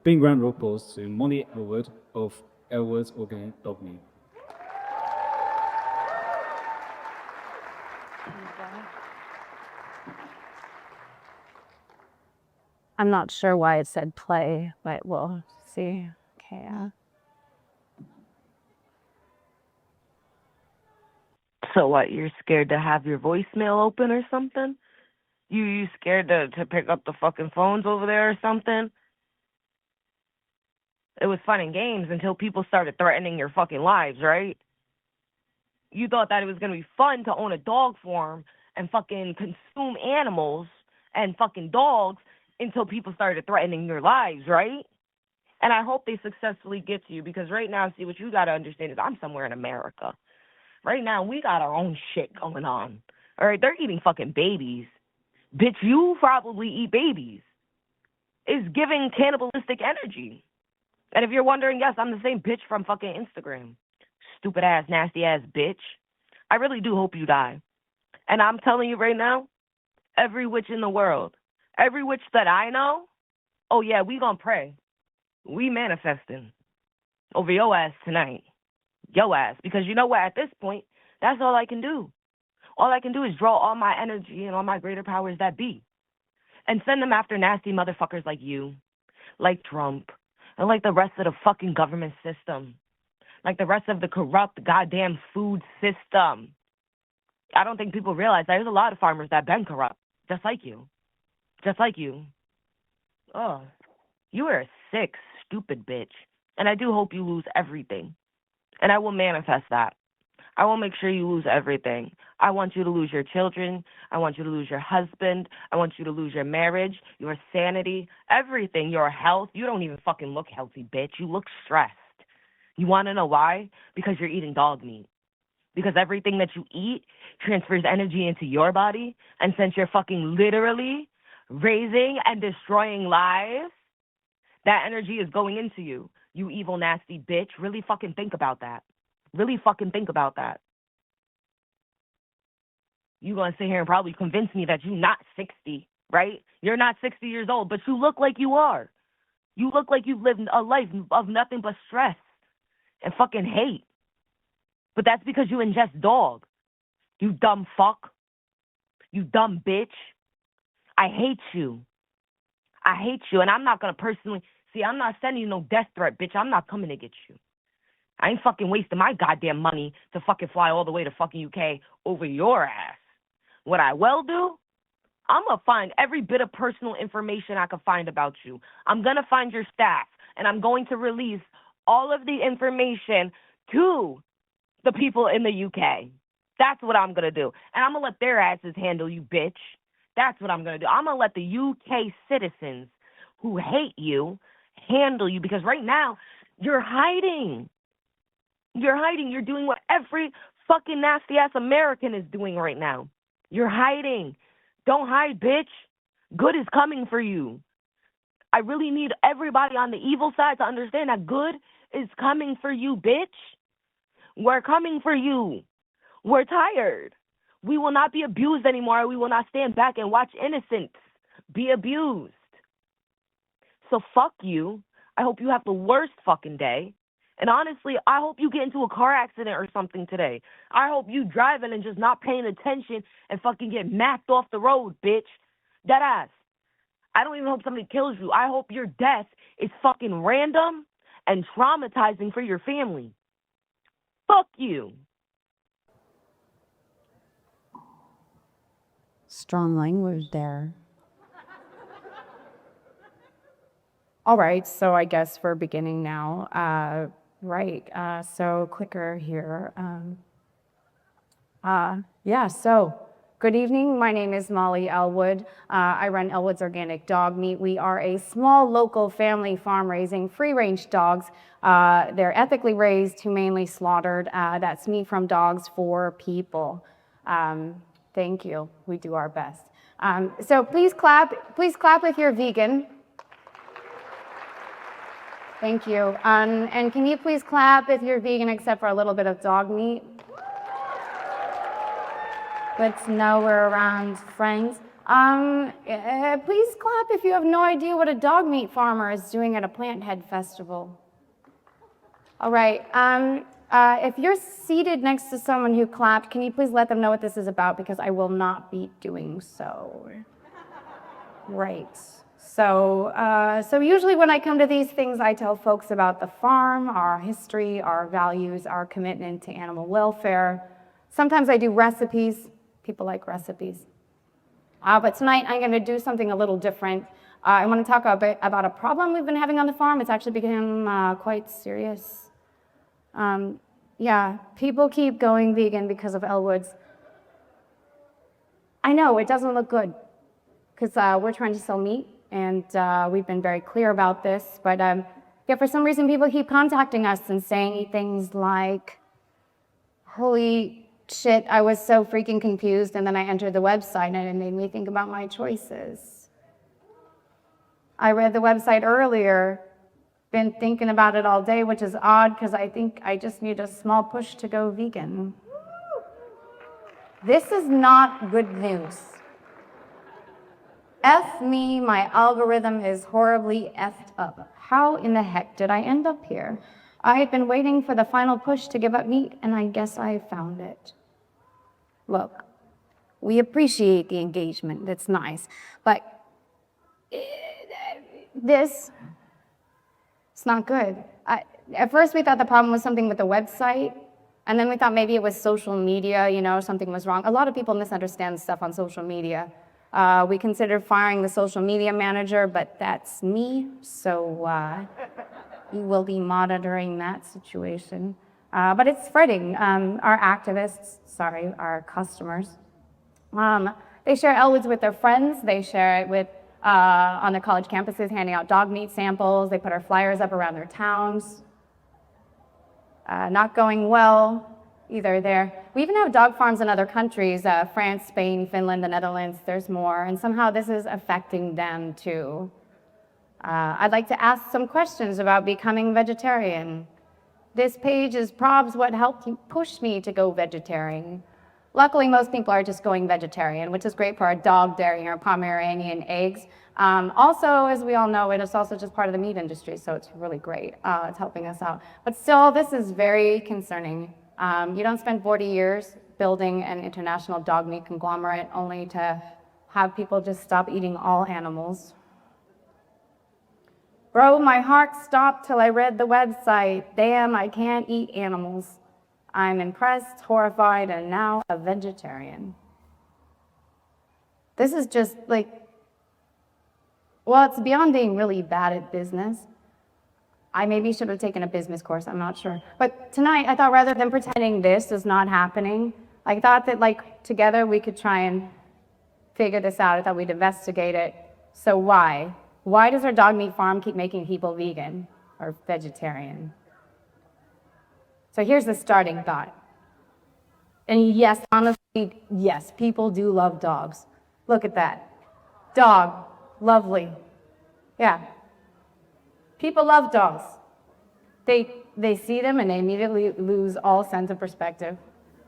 Big round of applause to Molly Elwood of Elwood's Organic Dog Meat. I'm not sure why it said play, but we'll see. Okay. So what, you're scared to have your voicemail open or something? You scared to pick up the fucking phones over there or something? It was fun and games until people started threatening your fucking lives, right? You thought that it was going to be fun to own a dog farm and fucking consume animals and fucking dogs until people started threatening your lives, right? And I hope they successfully get to you, because right now, see, what you got to understand is I'm somewhere in America. Right now, we got our own shit going on. All right, they're eating fucking babies. Bitch, you probably eat babies. It's giving cannibalistic energy. And if you're wondering, yes, I'm the same bitch from fucking Instagram. Stupid ass, nasty ass bitch. I really do hope you die. And I'm telling you right now, every witch in the world, every witch that I know, oh yeah, we gonna pray. We manifesting over your ass tonight. Yo ass. Because you know what? At this point, that's all I can do. All I can do is draw all my energy and all my greater powers that be and send them after nasty motherfuckers like you, like Trump, and like the rest of the fucking government system, like the rest of the corrupt goddamn food system. I don't think people realize that there's a lot of farmers that been corrupt, just like you. Just like you. Oh, you are a sick, stupid bitch. And I do hope you lose everything. And I will manifest that. I will make sure you lose everything. I want you to lose your children. I want you to lose your husband. I want you to lose your marriage, your sanity, everything, your health. You don't even fucking look healthy, bitch. You look stressed. You want to know why? Because you're eating dog meat. Because everything that you eat transfers energy into your body. And since you're fucking literally raising and destroying lives, that energy is going into you. You evil, nasty bitch. Really fucking think about that. Really fucking think about that. You gonna sit here and probably convince me that you're not 60, right? You're not 60 years old, but you look like you are. You look like you've lived a life of nothing but stress and fucking hate. But that's because you ingest dog. You dumb fuck. You dumb bitch. I hate you. I hate you, and I'm not gonna personally... See, I'm not sending you no death threat, bitch. I'm not coming to get you. I ain't fucking wasting my goddamn money to fucking fly all the way to fucking UK over your ass. What I will do, I'm going to find every bit of personal information I can find about you. I'm going to find your staff, and I'm going to release all of the information to the people in the UK. That's what I'm going to do. And I'm going to let their asses handle you, bitch. That's what I'm going to do. I'm going to let the UK citizens who hate you handle you, because right now you're hiding. You're hiding. You're doing what every fucking nasty-ass American is doing right now. You're hiding. Don't hide, bitch. Good is coming for you. I really need everybody on the evil side to understand that good is coming for you, bitch. We're coming for you. We're tired. We will not be abused anymore. We will not stand back and watch innocents be abused. So fuck you. I hope you have the worst fucking day. And honestly, I hope you get into a car accident or something today. I hope you driving and just not paying attention and fucking get macked off the road, bitch. Dead ass. I don't even hope somebody kills you. I hope your death is fucking random and traumatizing for your family. Fuck you. Strong language there. All right, so I guess we're beginning now. So clicker here. So good evening. My name is Molly Elwood. I run Elwood's Organic Dog Meat. We are a small local family farm raising free-range dogs. They're ethically raised, humanely slaughtered. That's meat from dogs for people. Thank you. We do our best. So please clap. Please clap if you're vegan. Thank you. And can you please clap if you're vegan except for a little bit of dog meat? Good to know we're around friends. Please clap if you have no idea what a dog meat farmer is doing at a plant head festival. All right, if you're seated next to someone who clapped, can you please let them know what this is about, because I will not be doing so. Right. So usually when I come to these things, I tell folks about the farm, our history, our values, our commitment to animal welfare. Sometimes I do recipes. People like recipes. But tonight I'm going to do something a little different. I want to talk a bit about a problem we've been having on the farm. It's actually become quite serious. Yeah, people keep going vegan because of Elwood's. I know, it doesn't look good, because we're trying to sell meat, and we've been very clear about this, but yeah, for some reason people keep contacting us and saying things like, holy shit, I was so freaking confused, and then I entered the website and it made me think about my choices. I read the website earlier, been thinking about it all day, which is odd because I think I just need a small push to go vegan. This is not good news. F me, my algorithm is horribly effed up. How in the heck did I end up here? I had been waiting for the final push to give up meat, and I guess I found it. Look, we appreciate the engagement, that's nice, but it's not good. At first we thought the problem was something with the website, and then we thought maybe it was social media, something was wrong. A lot of people misunderstand stuff on social media. We considered firing the social media manager, but that's me, so we will be monitoring that situation. But it's spreading. Our activists, our customers, they share Elwoods with their friends. They share it with on their college campuses, handing out dog meat samples. They put our flyers up around their towns. Not going well either there. We even have dog farms in other countries, France, Spain, Finland, the Netherlands, there's more, and somehow this is affecting them too. I'd like to ask some questions about becoming vegetarian. This page is probs what helped push me to go vegetarian. Luckily, most people are just going vegetarian, which is great for our dog dairy or Pomeranian eggs. Also, as we all know, it is also just part of the meat industry, so it's really great. It's helping us out. But still, this is very concerning. You don't spend 40 years building an international dog meat conglomerate only to have people just stop eating all animals. Bro, my heart stopped till I read the website. Damn, I can't eat animals. I'm impressed, horrified, and now a vegetarian. This is just it's beyond being really bad at business. I maybe should have taken a business course, I'm not sure. But tonight, I thought rather than pretending this is not happening, I thought that together we could try and figure this out. I thought we'd investigate it. So why? Why does our dog meat farm keep making people vegan or vegetarian? So here's the starting thought. And yes, honestly, yes, people do love dogs. Look at that. Dog, lovely. Yeah. People love dogs. They see them and they immediately lose all sense of perspective.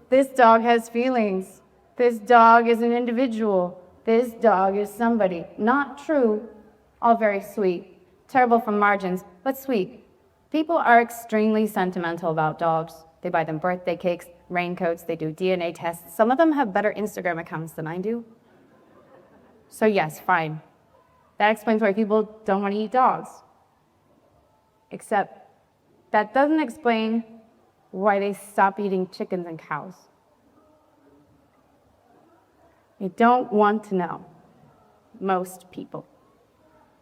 This dog has feelings. This dog is an individual. This dog is somebody. Not true. All very sweet. Terrible from margins, but sweet. People are extremely sentimental about dogs. They buy them birthday cakes, raincoats, they do DNA tests. Some of them have better Instagram accounts than I do. So yes, fine. That explains why people don't want to eat dogs. Except that doesn't explain why they stop eating chickens and cows. You don't want to know. Most people.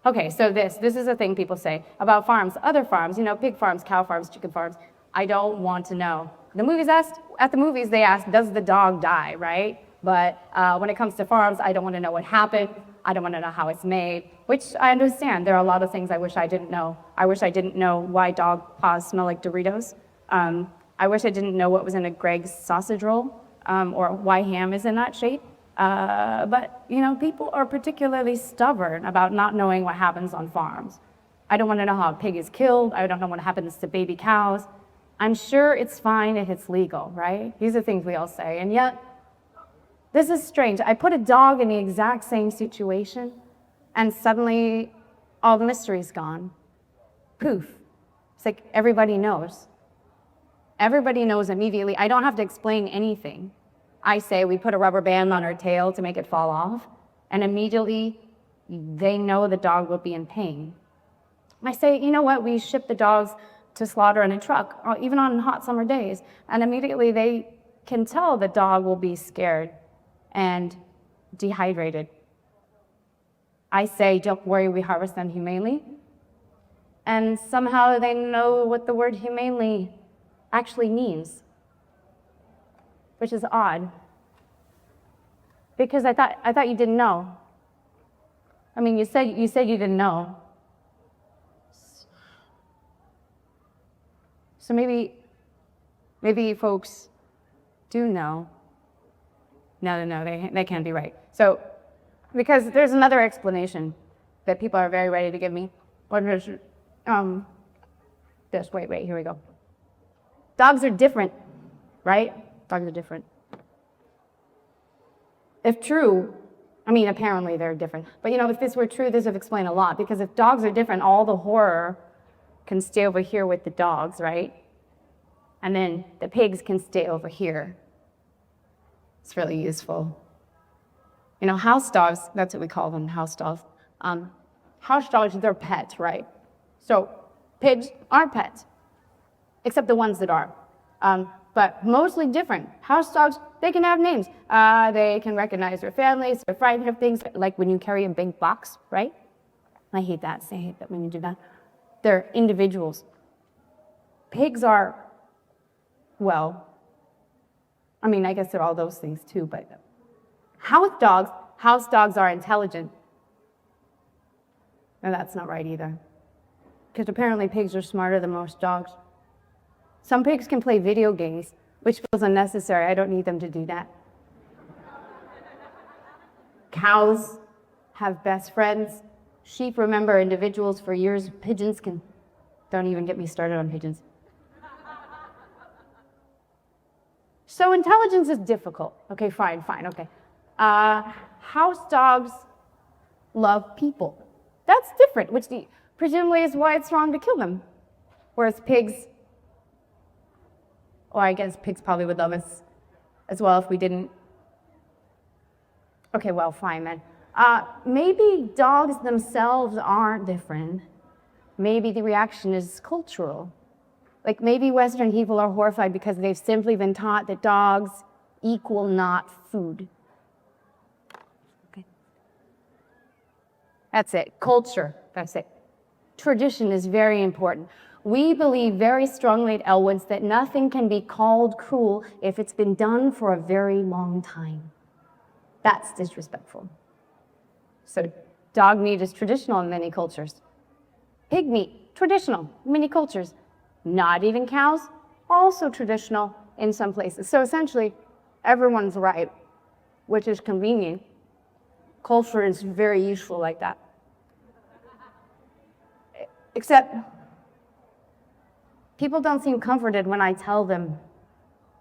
Okay, so this is a thing people say about farms, other farms, pig farms, cow farms, chicken farms. I don't want to know. At the movies, they ask, does the dog die, right? But when it comes to farms, I don't want to know what happened. I don't want to know how it's made, which I understand. There are a lot of things I wish I didn't know. I wish I didn't know why dog paws smell like Doritos. I wish I didn't know what was in a Greg's sausage roll, or why ham is in that shape. But people are particularly stubborn about not knowing what happens on farms. I don't want to know how a pig is killed. I don't know what happens to baby cows. I'm sure it's fine if it's legal, right? These are things we all say. And yet, This is strange. I put a dog in the exact same situation, and suddenly all the mystery's gone. Poof. It's like everybody knows. Everybody knows immediately. I don't have to explain anything. I say we put a rubber band on our tail to make it fall off, and immediately they know the dog will be in pain. I say, you know what, we ship the dogs to slaughter in a truck, or even on hot summer days, and immediately they can tell the dog will be scared and dehydrated. I say, don't worry, we harvest them humanely. And somehow they know what the word humanely actually means, which is odd. Because I thought you didn't know. I mean, you said you didn't know. So maybe folks do know. No, they can't be right. So, because there's another explanation that people are very ready to give me. Wait, here we go. Dogs are different, right? Dogs are different. If true, I mean, apparently they're different. But if this were true, this would explain a lot. Because if dogs are different, all the horror can stay over here with the dogs, right? And then the pigs can stay over here. It's really useful. House dogs, that's what we call them, house dogs. House dogs, they're pets, right? So pigs aren't pets, except the ones that are. But mostly different. House dogs, they can have names. They can recognize their families. They're frightened of things, like when you carry a big box, right? I hate that. I hate that when you do that. They're individuals. Pigs are, well, I mean, I guess they're all those things too, but house dogs are intelligent. And that's not right either. Because apparently pigs are smarter than most dogs. Some pigs can play video games, which feels unnecessary. I don't need them to do that. Cows have best friends. Sheep remember individuals for years. Pigeons can, don't even get me started on pigeons. So intelligence is difficult. Okay, fine, okay. House dogs love people. That's different, which presumably is why it's wrong to kill them. Whereas pigs, or I guess pigs probably would love us as well if we didn't. Okay, well, fine then. Maybe dogs themselves aren't different. Maybe the reaction is cultural. Like maybe Western people are horrified because they've simply been taught that dogs equal not food. Okay. That's it. Culture. That's it. Tradition is very important. We believe very strongly at Elwood's that nothing can be called cruel if it's been done for a very long time. That's disrespectful. So dog meat is traditional in many cultures. Pig meat, traditional in many cultures. Not eating cows, also traditional in some places. So essentially, everyone's right, which is convenient. Culture is very useful like that. Except, people don't seem comforted when I tell them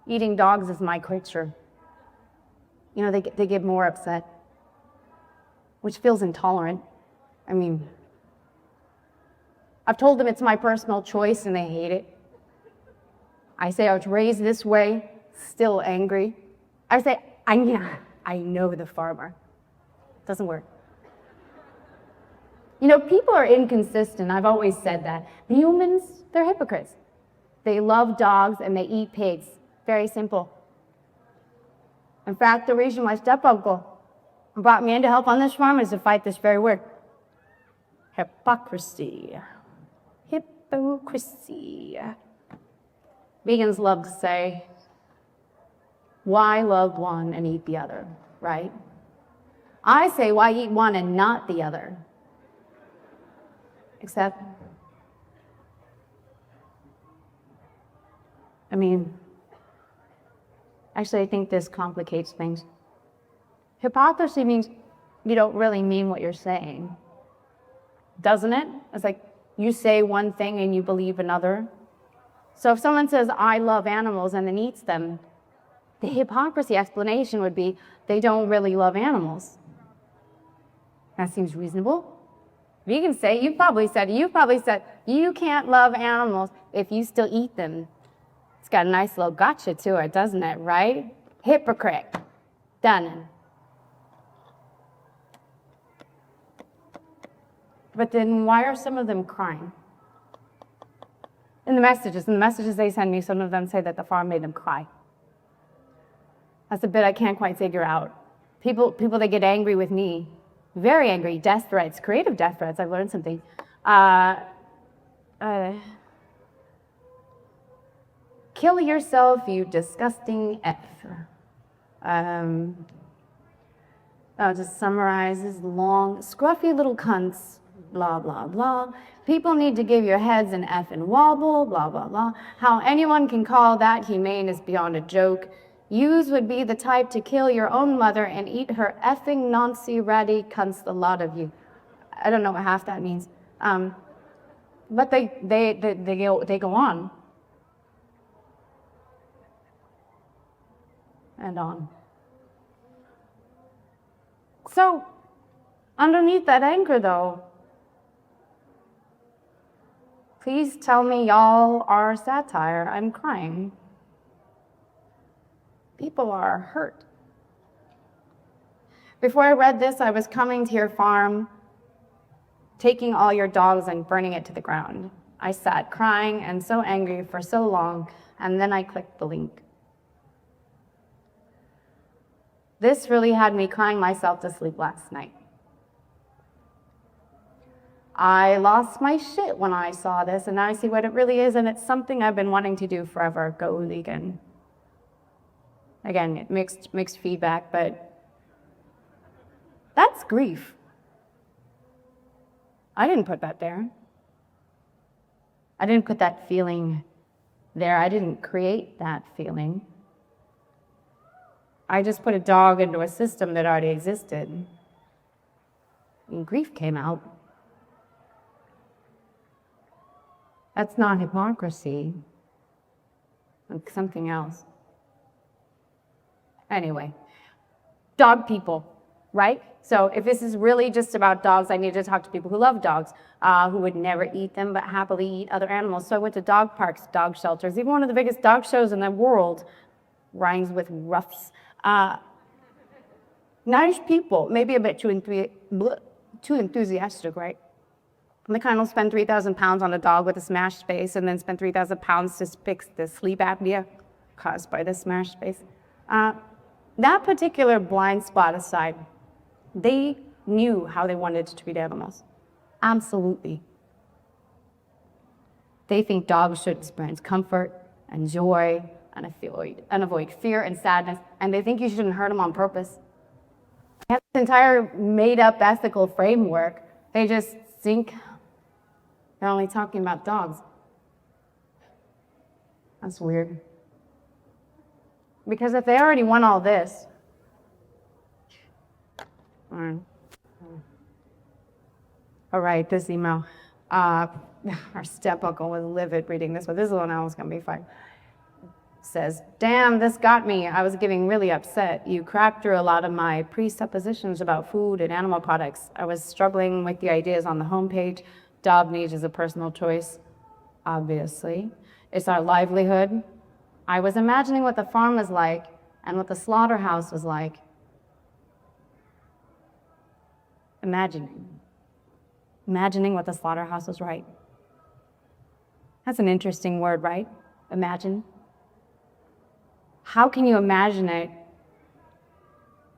eating dogs is my culture. They get more upset, which feels intolerant. I mean, I've told them it's my personal choice and they hate it. I say I was raised this way, still angry. I say, I know the farmer. Doesn't work. People are inconsistent. I've always said that. Humans, they're hypocrites. They love dogs and they eat pigs. Very simple. In fact, the reason my step-uncle brought me in to help on this farm is to fight this very word. Hypocrisy. Hypocrisy. Vegans love to say, why love one and eat the other, right? I say, why eat one and not the other? Except, actually, I think this complicates things. Hypocrisy means you don't really mean what you're saying, doesn't it? It's like you say one thing and you believe another. So if someone says, I love animals and then eats them, The hypocrisy explanation would be they don't really love animals. That seems reasonable. You can say, you've probably said, you can't love animals if you still eat them. It's got a nice little gotcha to it, doesn't it, right? Hypocrite. Done. But then why are some of them crying? In the messages they send me, some of them say that the farm made them cry. That's a bit I can't quite figure out. People that get angry with me, very angry, death threats, creative death threats, I've learned something. Kill yourself, you disgusting F. I'll just summarize this long, scruffy little cunts, blah, blah, blah. People need to give your heads an F and wobble, blah, blah, blah. How anyone can call that humane is beyond a joke. Yous would be the type to kill your own mother and eat her effing Nancy ratty cunts, the lot of you. I don't know what half that means. But they go on. And on. So, underneath that anger though, please tell me y'all are satire. I'm crying. People are hurt. Before I read this, I was coming to your farm, taking all your dogs and burning it to the ground. I sat crying and so angry for so long, and then I clicked the link. This really had me crying myself to sleep last night. I lost my shit when I saw this, and now I see what it really is, and it's something I've been wanting to do forever, go vegan. Again, mixed feedback, but that's grief. I didn't put that there. I didn't put that feeling there. I didn't create that feeling. I just put a dog into a system that already existed. And grief came out. That's not hypocrisy. It's something else. Anyway, dog people, right? So if this is really just about dogs, I need to talk to people who love dogs, who would never eat them but happily eat other animals. So I went to dog parks, dog shelters, even one of the biggest dog shows in the world, rhymes with roughs. Nice people, maybe a bit too enthusiastic, right? The kind will spend 3,000 pounds on a dog with a smashed face and then spend 3,000 pounds to fix the sleep apnea caused by the smashed face. That particular blind spot aside, they knew how they wanted to treat animals. Absolutely. They think dogs should experience comfort and joy and avoid fear and sadness, and they think you shouldn't hurt them on purpose. They have this entire made-up ethical framework. They just think they're only talking about dogs. That's weird. Because if they already want all this, all right, this email. Our step uncle was livid reading this, but this one I was gonna be fine. Says, damn, this got me. I was getting really upset. You cracked through a lot of my presuppositions about food and animal products. I was struggling with the ideas on the homepage. Dog needs is a personal choice, obviously. It's our livelihood. I was imagining what the farm was like and what the slaughterhouse was like. Imagining what the slaughterhouse was like. That's an interesting word, right? Imagine. How can you imagine it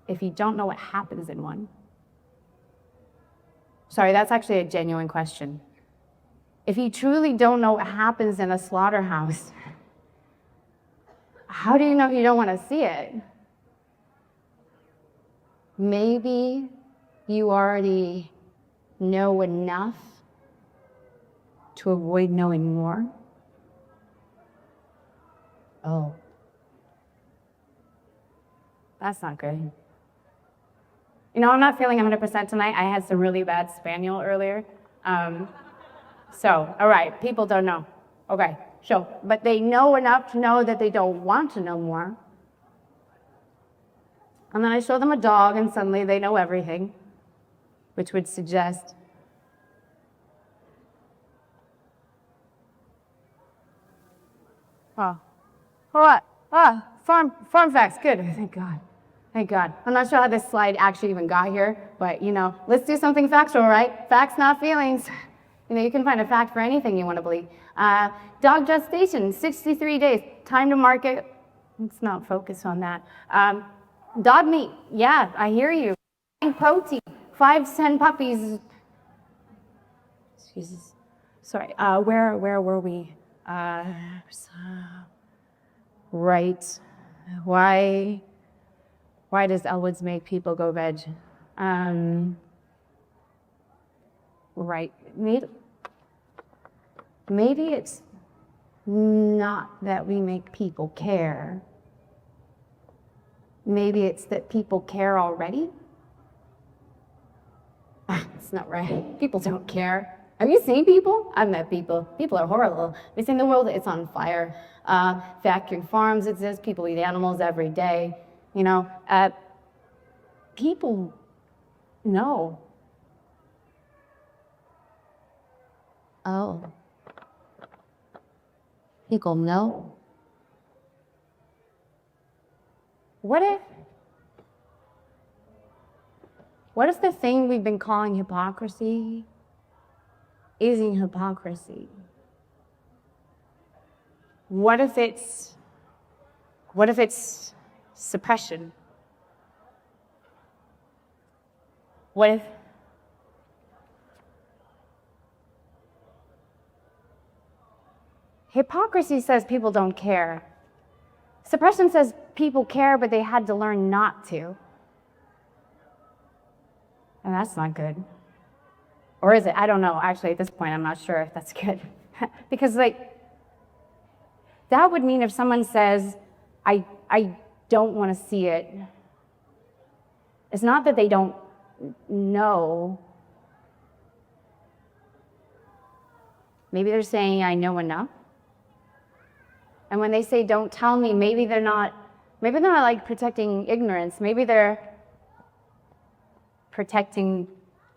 if you don't know what happens in one? Sorry, that's actually a genuine question. If you truly don't know what happens in a slaughterhouse, how do you know if you don't want to see it? Maybe you already know enough to avoid knowing more. Oh. That's not good. You know, I'm not feeling 100% tonight. I had some really bad spaniel earlier. So, all right, people don't know. Okay, sure. But they know enough to know that they don't want to know more. And then I show them a dog, and suddenly they know everything, which would suggest what? Farm facts. Good. Thank God. Thank God. I'm not sure how this slide actually even got here, but let's do something factual, right? Facts, not feelings. You can find a fact for anything you want to believe. Dog gestation, 63 days. Time to market. Let's not focus on that. Dog meat. Yeah, I hear you. Protein. 5 to 10 puppies. Jesus. Sorry. Where were we? Right. Why does Elwood's make people go veg? Right. Maybe it's not that we make people care. Maybe it's that people care already. It's not right. People don't care. Have you seen people? I've met people. People are horrible. They say the world it's on fire. Factory farms exist. People eat animals every day. People know. Oh. People know. What if the thing we've been calling hypocrisy isn't hypocrisy? What if it's suppression? What if hypocrisy says people don't care? Suppression says people care, but they had to learn not to. And that's not good. Or is it? I don't know. Actually, at this point, I'm not sure if that's good. Because, that would mean if someone says, I don't want to see it, it's not that they don't know. Maybe they're saying, I know enough. And when they say, don't tell me, maybe they're not like protecting ignorance. Maybe they're protecting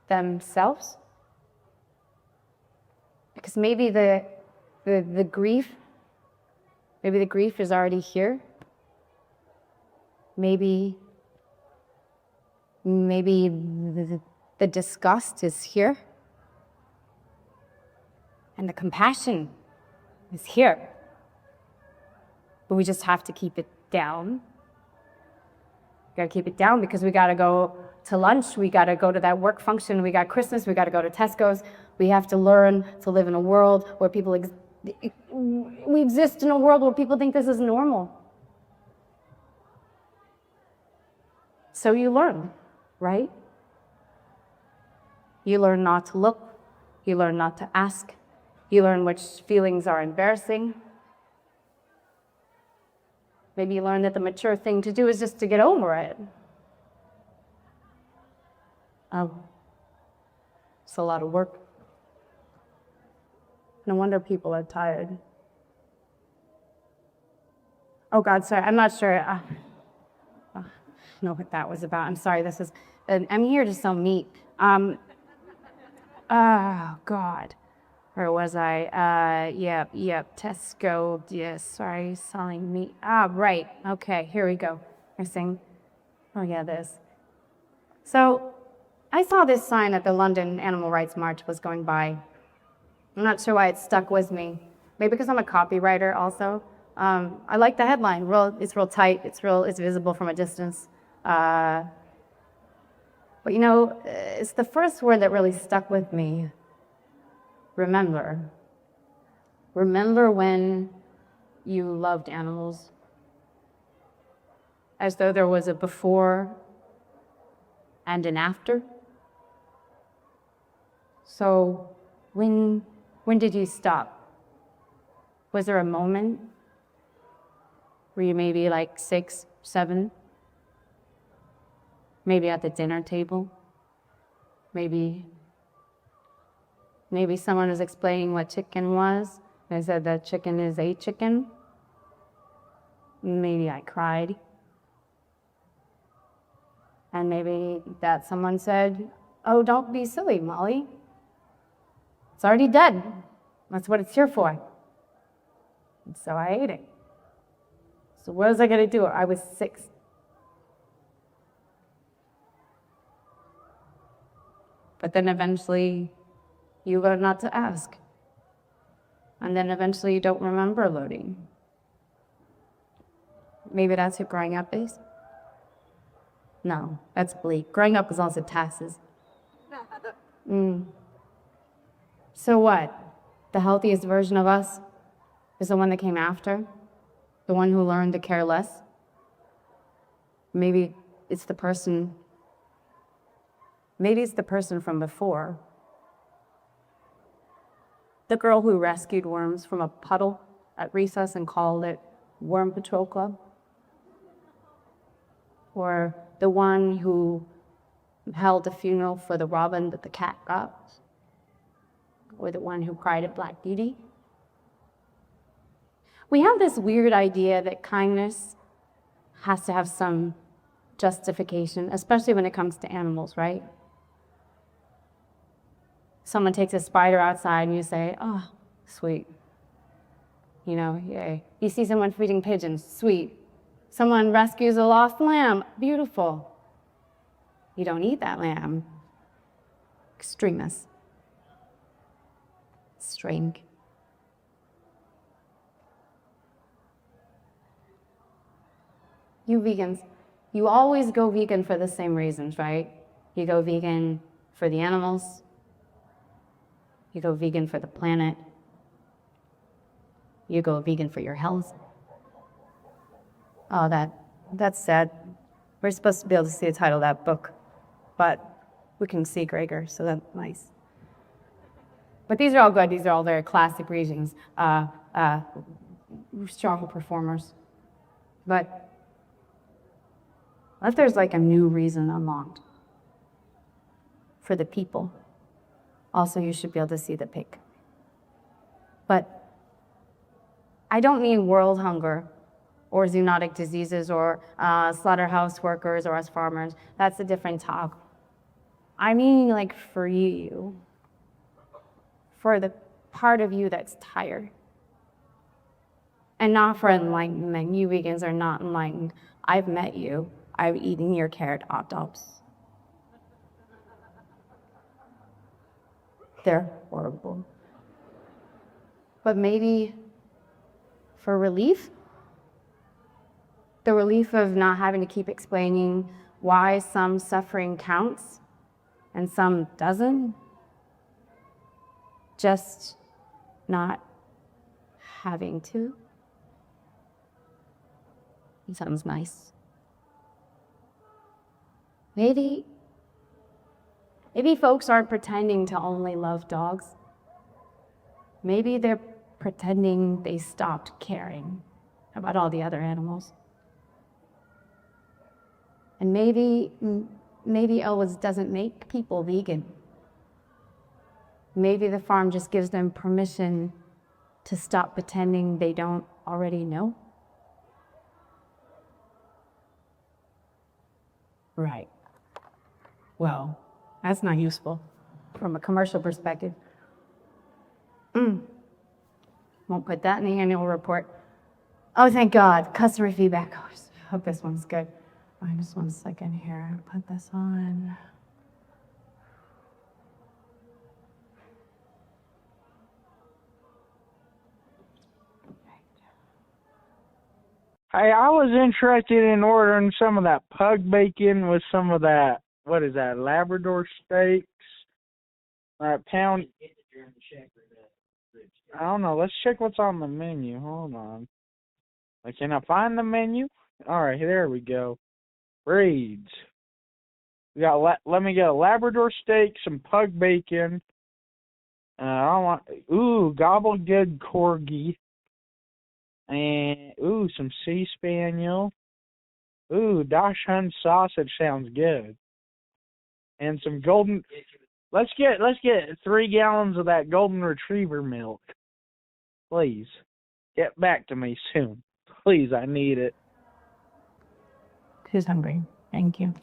themselves. Because maybe the grief is already here. Maybe the disgust is here. And the compassion is here. But we just have to keep it down. We gotta keep it down because we gotta go to lunch, we gotta go to that work function, we got Christmas, we gotta go to Tesco's. We have to learn to live in a world where we exist in a world where people think this is normal. So you learn, right? You learn not to look, you learn not to ask, you learn which feelings are embarrassing. Maybe you learn that the mature thing to do is just to get over it. It's a lot of work. No wonder people are tired. Oh God, sorry, I'm not sure. I know what that was about. I'm sorry, I'm here to sell meat. Oh God. Where was I? Yep, Tesco, yes, sorry, selling meat. Right, okay, here we go. Oh yeah, this. So, I saw this sign at the London Animal Rights March was going by. I'm not sure why it stuck with me. Maybe because I'm a copywriter also. I like the headline, it's real tight, it's visible from a distance. But it's the first word that really stuck with me. Remember. Remember when you loved animals? As though there was a before and an after? So, when did you stop? Was there a moment where you maybe 6, 7? Maybe at the dinner table? Maybe someone was explaining what chicken was. They said that chicken is a chicken. Maybe I cried. And maybe that someone said, oh, don't be silly, Molly. It's already dead. That's what it's here for. And so I ate it. So what was I going to do? I was 6. But then eventually you learn not to ask. And then eventually you don't remember loading. Maybe that's what growing up is? No, that's bleak. Growing up is also taxes. So what? The healthiest version of us is the one that came after? The one who learned to care less? Maybe it's the person from before. The girl who rescued worms from a puddle at recess and called it Worm Patrol Club. Or the one who held a funeral for the robin that the cat got. Or the one who cried at Black Beauty. We have this weird idea that kindness has to have some justification, especially when it comes to animals, right? Someone takes a spider outside and you say, oh, sweet. You know, yay. You see someone feeding pigeons, sweet. Someone rescues a lost lamb, beautiful. You don't eat that lamb. Extremists. Strange. You vegans, you always go vegan for the same reasons, right? You go vegan for the animals. You go vegan for the planet. You go vegan for your health. Oh, that's sad. We're supposed to be able to see the title of that book, but we can see Gregor, so that's nice. But these are all good. These are all very classic reasons. Strong performers. But what if there's like a new reason unlocked for the people? Also, you should be able to see the pig. But I don't mean world hunger or zoonotic diseases or slaughterhouse workers or us farmers. That's a different talk. I mean like for you, for the part of you that's tired. And not for enlightenment. You vegans are not enlightened. I've met you. I've eaten your carrot hot dogs. They're horrible. But maybe for relief, the relief of not having to keep explaining why some suffering counts and some doesn't, just not having to. It sounds nice. Maybe folks aren't pretending to only love dogs. Maybe they're pretending they stopped caring about all the other animals. And maybe Elwood's doesn't make people vegan. Maybe the farm just gives them permission to stop pretending they don't already know. Right. Well, that's not useful from a commercial perspective. Won't put that in the annual report. Oh, thank God. Customer feedback. Oh, I hope this one's good. Oh, just 1 second here. Put this on. Hey, I was interested in ordering some of that pug bacon with some of that, what is that, Labrador steaks? Pound. I don't know. Let's check what's on the menu. Hold on. Can I find the menu? All right, there we go. Reads. We got. Let me get a Labrador steak, some pug bacon. I want. Gobblegood corgi. And some sea spaniel. Dachshund sausage sounds good. And some golden. Let's get 3 gallons of that golden retriever milk. Please. Get back to me soon. Please, I need it. Who's hungry? Thank you.